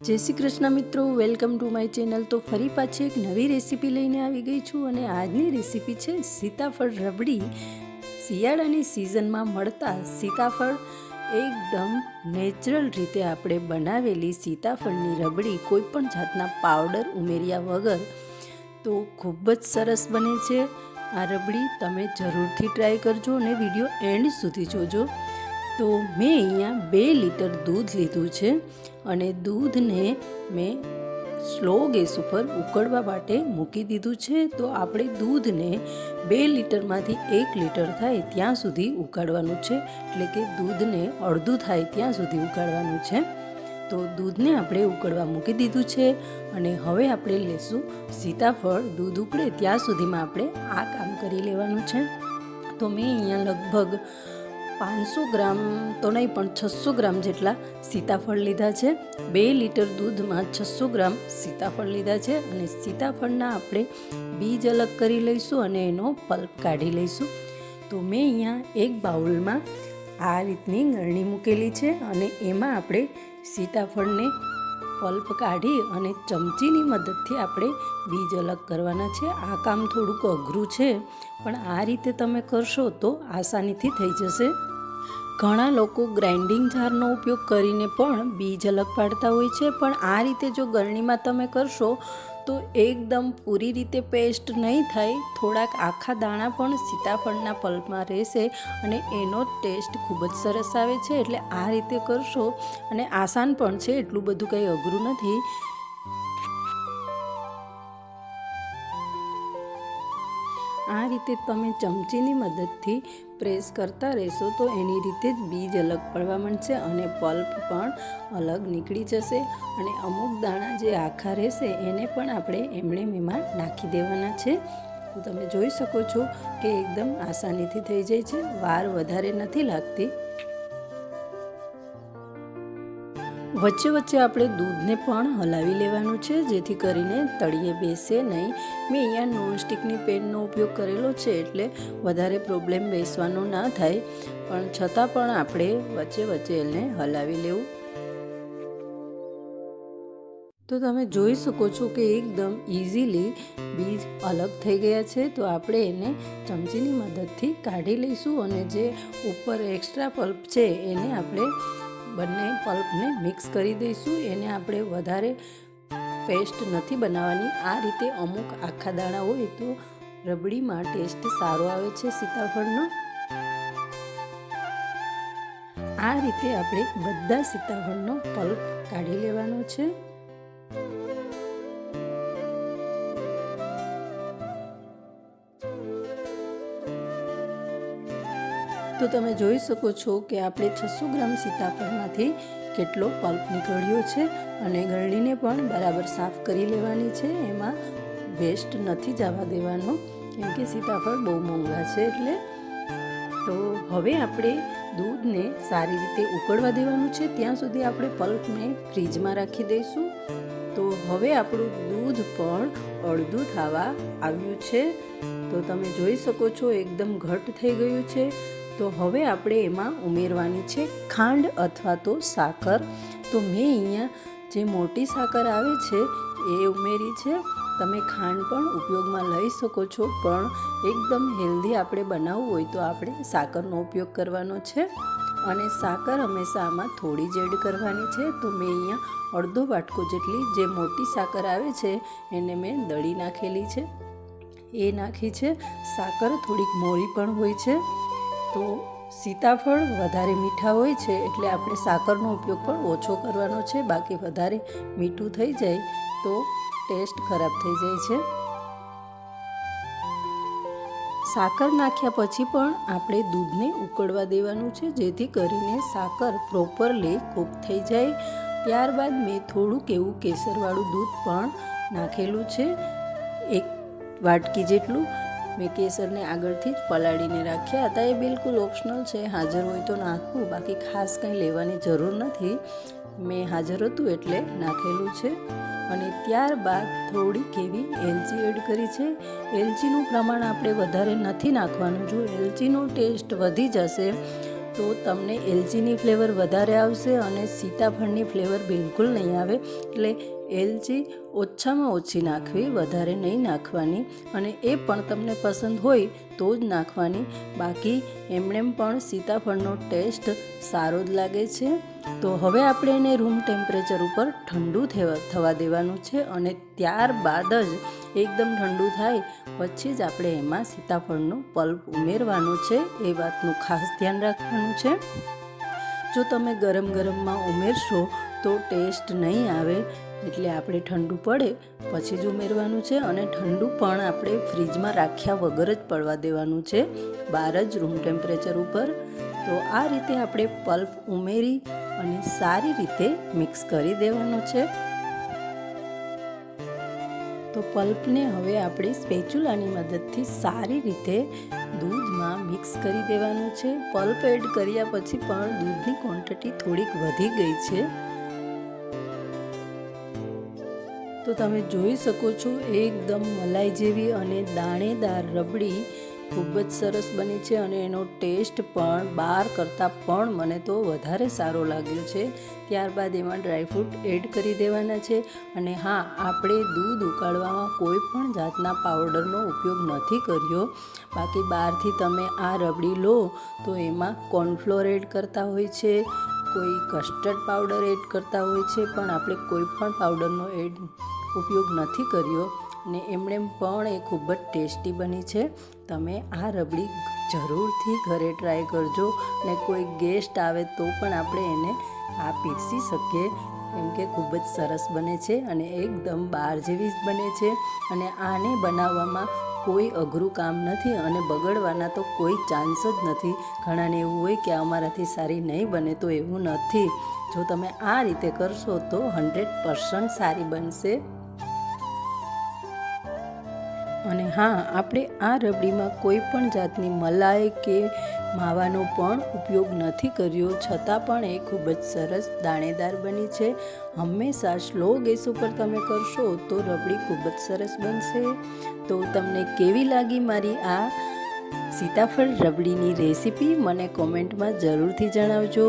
જય શ્રી કૃષ્ણ મિત્રો, welcome to my channel. તો ફરી પાછી એક નવી રેસીપી લઈને આવી ગઈ છું અને આજની રેસીપી છે સીતાફળ રબડી। શિયાળાની સિઝનમાં મળતા સીતાફળ એકદમ નેચરલ રીતે આપણે બનાવેલી સીતાફળની રબડી, કોઈ પણ જાતના પાવડર ઉમેર્યા વગર તો ખૂબ જ સરસ બને છે। આ રબડી તમે જરૂરથી ટ્રાય કરજો અને વિડીયો એન્ડ સુધી જોજો। તો મેં અહીંયા 2 લીટર દૂધ લીધું છે અને દૂધને મેં સ્લો ગેસ ઉપર ઉકળવા માટે મૂકી દીધું છે। તો આપણે દૂધને 2 લીટરમાંથી 1 લીટર થાય ત્યાં સુધી ઉકાળવાનું છે, એટલે કે દૂધને અડધું થાય ત્યાં સુધી ઉકાળવાનું છે। તો દૂધને આપણે ઉકળવા મૂકી દીધું છે અને હવે આપણે લેશું સીતાફળ। દૂધ ઉકળે ત્યાં સુધીમાં આપણે આ કામ કરી લેવાનું છે। તો મેં અહીંયા લગભગ 500 ગ્રામ તો નહીં પણ 600 ગ્રામ જેટલા સીતાફળ લીધા છે। 2 લીટર દૂધમાં 600 ગ્રામ સીતાફળ લીધા છે અને સીતાફળના આપણે બીજ અલગ કરી લઈશું અને એનો પલ્પ કાઢી લઈશું। તો મેં અહીંયા એક બાઉલમાં આ રીતની ગળણી મૂકેલી છે અને એમાં આપણે સીતાફળને પલ્પ કાઢી અને ચમચીની મદદથી આપણે બીજ અલગ કરવાના છે। આ કામ થોડુંક અઘરું છે, પણ આ રીતે તમે કરશો તો આસાનીથી થઈ જશે। ઘણા લોકો ગ્રાઇન્ડિંગ જારનો ઉપયોગ કરીને પણ બીજ અલગ પાડતા હોય છે, પણ આ રીતે જો ગળણીમાં તમે કરશો તો એકદમ પૂરી રીતે પેસ્ટ નહીં થાય, થોડાક આખા દાણા પણ સીતાફળના પલ્પમાં રહેશે અને એનો ટેસ્ટ ખૂબ જ સરસ આવે છે। એટલે આ રીતે કરશો અને આસાન પણ છે, એટલું બધું કંઈ અઘરું નથી। આ રીતે તમે ચમચીની મદદથી પ્રેસ કરતા રહેશો તો એની રીતે જ બીજ અલગ પડવા માંડશે અને પલ્પ પણ અલગ નીકળી જશે અને અમુક દાણા જે આખા રહેશે એને પણ આપણે એમણે એમાં નાખી દેવાના છે। તો તમે જોઈ શકો છો કે એકદમ આસાનીથી થઈ જાય છે, વાર વધારે નથી લાગતી। વચ્ચે વચ્ચે આપણે દૂધને પણ હલાવી લેવાનું છે, જેથી કરીને તળિયે બેસે નહીં। મેં અહીંયા નોનસ્ટિકની પેનનો ઉપયોગ કરેલો છે એટલે વધારે પ્રોબ્લેમ બેસવાનો ના થાય, પણ છતાં પણ આપણે વચ્ચે વચ્ચે એને હલાવી લેવું। તો તમે જોઈ શકો છો કે એકદમ ઇઝીલી બીજ અલગ થઈ ગયા છે। તો આપણે એને ચમચીની મદદથી કાઢી લઈશું અને જે ઉપર એક્સ્ટ્રા પલ્પ છે એને આપણે બંને પલ્પને મિક્સ કરી દઈશું। એને આપણે વધારે પેસ્ટ નથી બનાવવાની। આ રીતે અમુક આખા દાણા હોય તો રબડીમાં ટેસ્ટ સારો આવે છે સીતાફળનો। આ રીતે આપણે બધા સીતાફળનો પલ્પ કાઢી લેવાનો છે। તો તમે જોઈ શકો છો કે આપણે 600 ગ્રામ સીતાફળમાંથી કેટલો પલ્પ નીકળ્યો છે અને ગળણીને પણ બરાબર સાફ કરી લેવાની છે। એમાં વેસ્ટ નથી જવા દેવાનો, કેમ કે સીતાફળ બહુ મોંઘા છે એટલે। તો હવે આપણે દૂધને સારી રીતે ઉકળવા દેવાનું છે, ત્યાં સુધી આપણે પલ્પને ફ્રીજમાં રાખી દઈશું। તો હવે આપણું દૂધ પણ અડધું થવા આવ્યું છે। તો તમે જોઈ શકો છો એકદમ ઘટ થઈ ગયું છે। તો હવે આપણે એમાં ઉમેરવાની છે ખાંડ અથવા તો સાકર। તો મેં અહીંયા જે મોટી સાકર આવે છે એ ઉમેરી છે। તમે ખાંડ પણ ઉપયોગમાં લઈ શકો છો, પણ એકદમ હેલ્ધી આપણે બનાવવું હોય તો આપણે સાકરનો ઉપયોગ કરવાનો છે અને સાકર હંમેશા આમાં થોડી જ એડ કરવાની છે। તો મેં અહીંયા અડધો વાટકો જેટલી જે મોટી સાકર આવે છે એને મેં દળી નાખેલી છે, એ નાખી છે। સાકર થોડીક મોળી પણ હોય છે, તો સીતાફળ વધારે મીઠા હોય છે એટલે આપણે સાકરનો ઉપયોગ પણ ઓછો કરવાનો છે, બાકી વધારે મીઠું થઈ જાય તો ટેસ્ટ ખરાબ થઈ જાય છે। સાકર નાખ્યા પછી પણ આપણે દૂધને ઉકળવા દેવાનું છે, જેથી કરીને સાકર પ્રોપરલી કૂક થઈ જાય। ત્યારબાદ મેં થોડુંક એવું કેસરવાળું દૂધ પણ નાખેલું છે, 1 વાટકી જેટલું। મેં કેસરને આગળથી જ પલાળીને રાખ્યા હતા, એ બિલકુલ ઓપ્શનલ છે, હાજર હોય તો નાખવું, બાકી ખાસ કંઈ લેવાની જરૂર નથી। મેં હાજર હતું એટલે નાખેલું છે અને ત્યારબાદ થોડીક એવી એલચી એડ કરી છે। એલચીનું પ્રમાણ આપણે વધારે નથી નાખવાનું, જો એલચીનો ટેસ્ટ વધી જશે તો તમને એલચીની ફ્લેવર વધારે આવશે અને સીતાફળની ફ્લેવર બિલકુલ નહીં આવે. એટલે એલચી ઓછામાં ઓછી નાખવી, વધારે નહીં નાખવાની. અને એ પણ તમને પસંદ હોય તો જ નાખવાની. બાકી એમનેમ પણ સીતાફળનો ટેસ્ટ સારો જ લાગે છે. તો હવે આપણે એને રૂમ ટેમ્પરેચર ઉપર ઠંડુ થવા દેવાનું છે અને ત્યારબાદ જ એકદમ ઠંડુ થાય પછી જ આપણે એમાં સીતાફળનું પલ્પ ઉમેરવાનું છે. એ વાતનું ખાસ ધ્યાન રાખવાનું છે. જો તમે ગરમ ગરમમાં ઉમેરશો તો ટેસ્ટ નહીં આવે. એટલે આપણે ઠંડુ પડે પછી જ ઉમેરવાનું છે. અને ઠંડુ પણ આપણે ફ્રીજમાં રાખ્યા વગર જ પડવા દેવાનું છે, બહાર જ રૂમ ટેમ્પરેચર ઉપર. તો આ રીતે આપણે પલ્પ ઉમેરી અને સારી રીતે મિક્સ કરી દેવાનું છે. તો પલ્પને હવે આપણે સ્પેચ્યુલાની મદદથી સારી રીતે દૂધમાં મિક્સ કરી દેવાનું છે. પલ્પ એડ કર્યા પછી પણ દૂધની ક્વોન્ટિટી થોડીક વધી ગઈ છે. તો તમે જોઈ શકો છો એકદમ મલાઈ જેવી અને દાણેદાર રબડી ખૂબ જ સરસ બની છે. અને એનો ટેસ્ટ પણ બહાર કરતાં પણ મને તો વધારે સારો લાગ્યો છે. ત્યારબાદ એમાં ડ્રાયફ્રૂટ એડ કરી દેવાના છે. અને હા, આપણે દૂધ ઉકાળવામાં કોઈ પણ જાતના પાવડરનો ઉપયોગ નથી કર્યો. બાકી બહારથી તમે આ રબડી લો તો એમાં કોર્નફ્લોર એડ કરતા હોય છે, કોઈ કસ્ટર્ડ પાવડર એડ કરતા હોય છે, પણ આપણે કોઈ પણ પાવડરનો ઉપયોગ નથી કર્યો. ને એમણે પણ એ ખૂબ જ ટેસ્ટી બની છે. તમે આ રબડી જરૂરથી ઘરે ટ્રાય કરજો. ને કોઈ ગેસ્ટ આવે તો પણ આપણે એને આ પીરસી શકીએ, કેમ કે ખૂબ જ સરસ બને છે અને એકદમ બહાર જેવી જ બને છે. અને આને બનાવવામાં કોઈ અઘરું કામ નથી અને બગડવાના તો કોઈ ચાન્સ જ નથી. ઘણાને એવું હોય કે અમારાથી સારી નહીં બને, તો એવું નથી. જો તમે આ રીતે કરશો તો 100% સારી બનશે. અને હા, આપણે આ રબડીમાં કોઈ પણ જાતની મલાઈ કે માવાનો પણ ઉપયોગ નથી કર્યો, છતાં પણ એ ખૂબ જ સરસ દાણેદાર બની છે. હંમેશા સ્લો ગેસ ઉપર તમે કરશો તો રબડી ખૂબ જ સરસ બનશે. તો તમને કેવી લાગી મારી આ સીતાફળ રબડીની રેસીપી મને કોમેન્ટમાં જરૂરથી જણાવજો.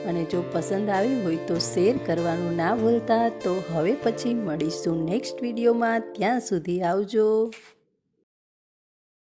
અને જો પસંદ આવી હોય તો શેર કરવાનું ના ભૂલતા. તો હવે પછી મળીશું નેક્સ્ટ વિડીયોમાં. ત્યાં સુધી આવજો.